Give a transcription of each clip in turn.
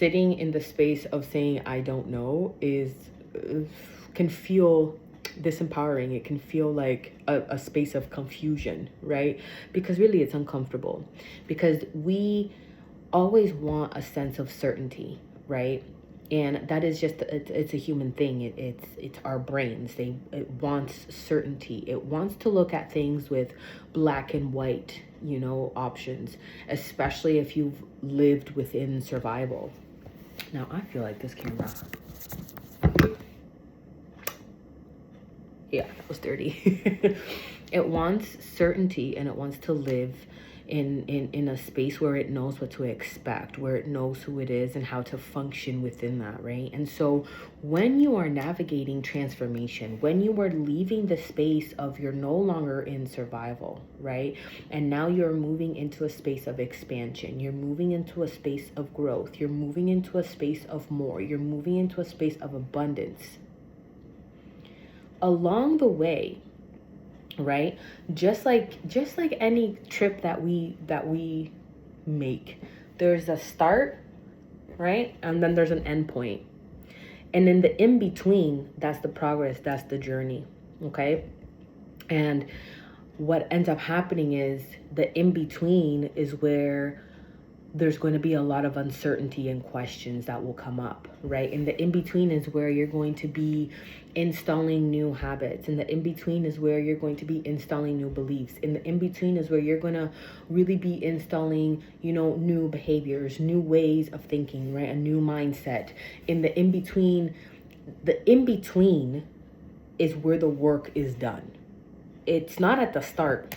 sitting in the space of saying I don't know is can feel disempowering. It can feel like a space of confusion, right? Because really it's uncomfortable, because we always want a sense of certainty, right? And that is just it's a human thing. It's our brains. It wants certainty. It wants to look at things with black and white, options, especially if you've lived within survival. Now I feel like this camera, yeah, that was dirty. It wants certainty, and it wants to live in a space where it knows what to expect, where it knows who it is and how to function within that, right? And so when you are navigating transformation, when you are leaving the space of you're no longer in survival, right? And now you're moving into a space of expansion. You're moving into a space of growth. You're moving into a space of more. You're moving into a space of abundance. Along the way, right, just like any trip that we make, there's a start, right, and then there's an end point, and in the in between, that's the progress, that's the journey. Okay. And what ends up happening is the in between is where there's going to be a lot of uncertainty and questions that will come up, right? And the in-between is where you're going to be installing new habits. And the in-between is where you're going to be installing new beliefs. And the in-between is where you're going to really be installing, new behaviors, new ways of thinking, right? A new mindset. In the in-between is where the work is done. It's not at the start.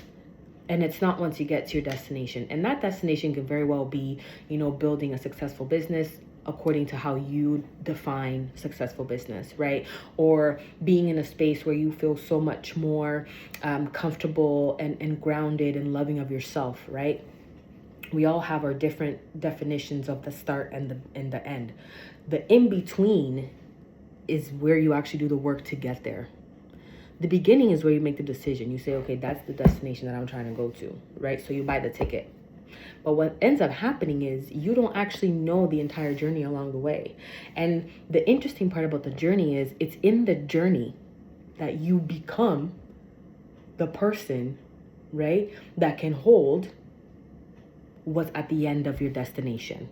And it's not once you get to your destination. And that destination can very well be, building a successful business according to how you define successful business, right? Or being in a space where you feel so much more comfortable and grounded and loving of yourself, right? We all have our different definitions of the start and the end. The in-between is where you actually do the work to get there. The beginning is where you make the decision. You say, okay, that's the destination that I'm trying to go to, right? So you buy the ticket. But what ends up happening is you don't actually know the entire journey along the way. And the interesting part about the journey is it's in the journey that you become the person, right, that can hold what's at the end of your destination.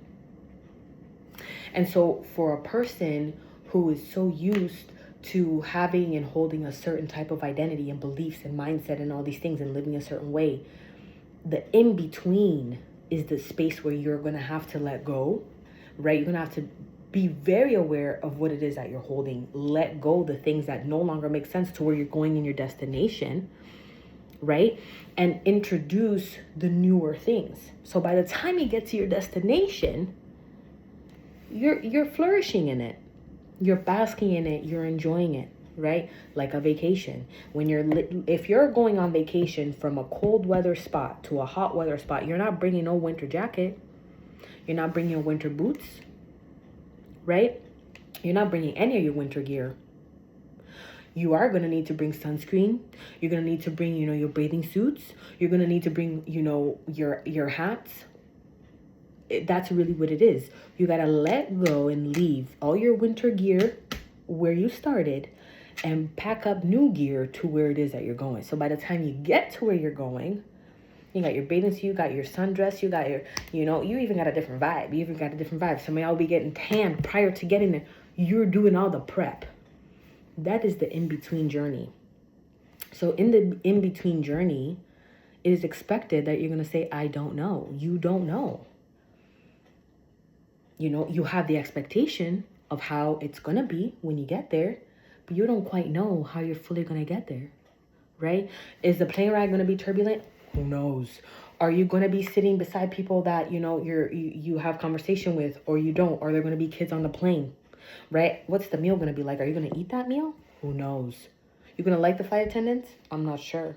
And so for a person who is so used to having and holding a certain type of identity and beliefs and mindset and all these things and living a certain way, the in-between is the space where you're going to have to let go, right? You're going to have to be very aware of what it is that you're holding. Let go the things that no longer make sense to where you're going in your destination, right? And introduce the newer things. So by the time you get to your destination, you're flourishing in it. You're basking in it, you're enjoying it, right? Like a vacation. If you're going on vacation from a cold weather spot to a hot weather spot, you're not bringing no winter jacket. You're not bringing your winter boots, right? You're not bringing any of your winter gear. You are going to need to bring sunscreen. You're going to need to bring, your bathing suits. You're going to need to bring, your hats. That's really what it is. You got to let go and leave all your winter gear where you started and pack up new gear to where it is that you're going. So by the time you get to where you're going, you got your bathing suit, you got your sundress, you got your, you even got a different vibe. Some of y'all be getting tan prior to getting there. You're doing all the prep. That is the in-between journey. So in the in-between journey, it is expected that you're going to say, I don't know. You don't know. You have the expectation of how it's going to be when you get there, but you don't quite know how you're fully going to get there, right? Is the plane ride going to be turbulent? Who knows? Are you going to be sitting beside people that, you have conversation with, or you don't? Are there going to be kids on the plane, right? What's the meal going to be like? Are you going to eat that meal? Who knows? You're going to like the flight attendants? I'm not sure.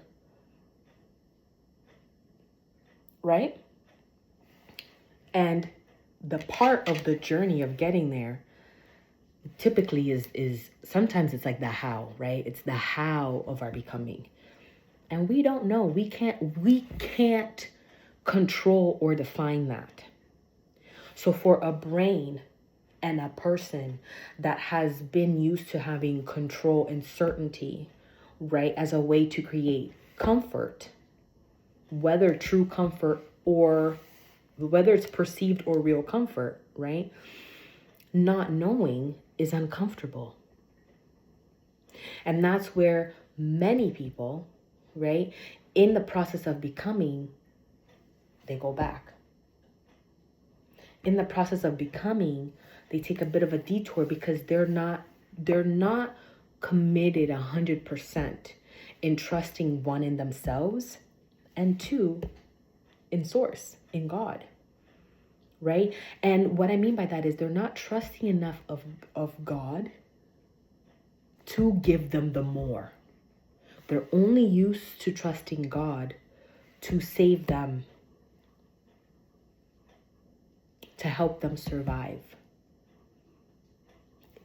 Right? And the part of the journey of getting there typically is sometimes it's like the how, right? It's the how of our becoming. And we don't know. We can't control or define that. So for a brain and a person that has been used to having control and certainty, right, as a way to create comfort, whether true comfort or whether it's perceived or real comfort, right? Not knowing is uncomfortable. And that's where many people, right, in the process of becoming, they go back. In the process of becoming, they take a bit of a detour because they're not committed 100% in trusting, one, in themselves, and two, in source, in God, right? And what I mean by that is they're not trusting enough of God to give them the more. They're only used to trusting God to save them, to help them survive.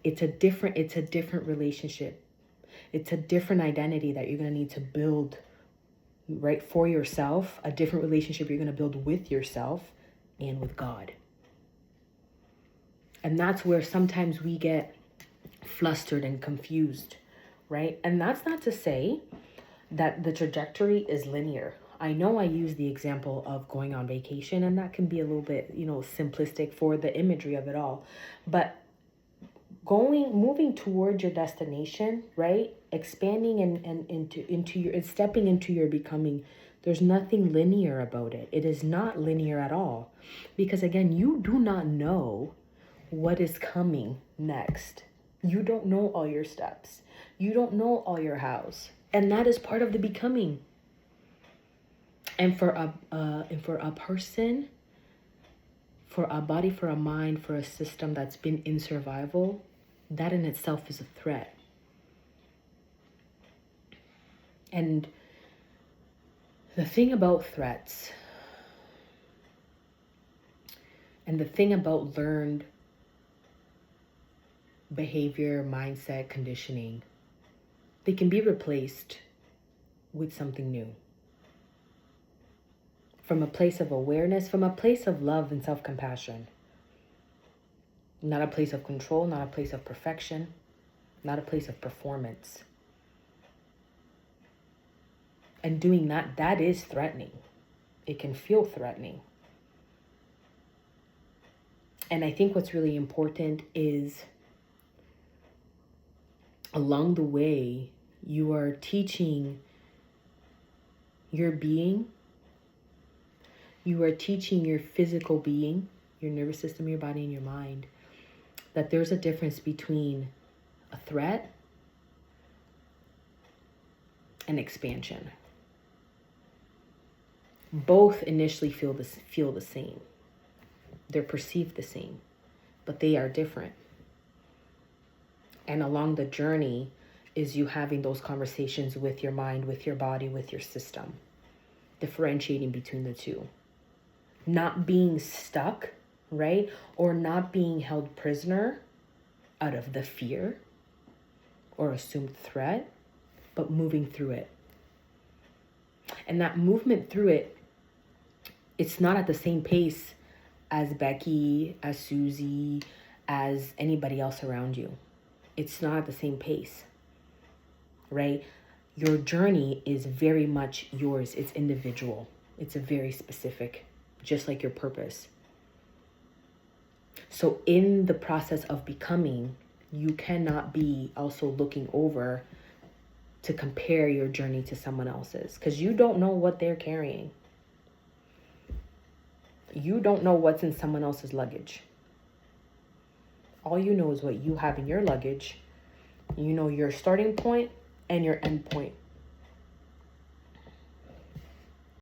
It's a different relationship. It's a different identity that you're going to need to build, right, for yourself, a different relationship you're going to build with yourself and with God. And that's where sometimes we get flustered and confused, right? And that's not to say that the trajectory is linear. I know I use the example of going on vacation, and that can be a little bit, simplistic for the imagery of it all. But moving towards your destination, right? Expanding and into your, stepping into your becoming, there's nothing linear about it. It is not linear at all. Because again, you do not know what is coming next. You don't know all your steps. You don't know all your hows. And that is part of the becoming. And for a person, for a body, for a mind, for a system that's been in survival, that in itself is a threat. And the thing about threats and the thing about learned behavior, mindset, conditioning, they can be replaced with something new. From a place of awareness, from a place of love and self-compassion. Not a place of control, not a place of perfection, not a place of performance. And doing that is threatening. It can feel threatening. And I think what's really important is along the way, you are teaching your being, you are teaching your physical being, your nervous system, your body, and your mind, that there's a difference between a threat and expansion. Both initially feel the same. They're perceived the same, but they are different. And along the journey is you having those conversations with your mind, with your body, with your system, differentiating between the two. Not being stuck, right? Or not being held prisoner out of the fear or assumed threat, but moving through it. And that movement through it, it's not at the same pace as Becky, as Susie, as anybody else around you. It's not at the same pace, right? Your journey is very much yours. It's individual. It's a very specific, just like your purpose. So in the process of becoming, you cannot be also looking over to compare your journey to someone else's, because you don't know what they're carrying. You don't know what's in someone else's luggage. All you know is what you have in your luggage. You know your starting point and your end point.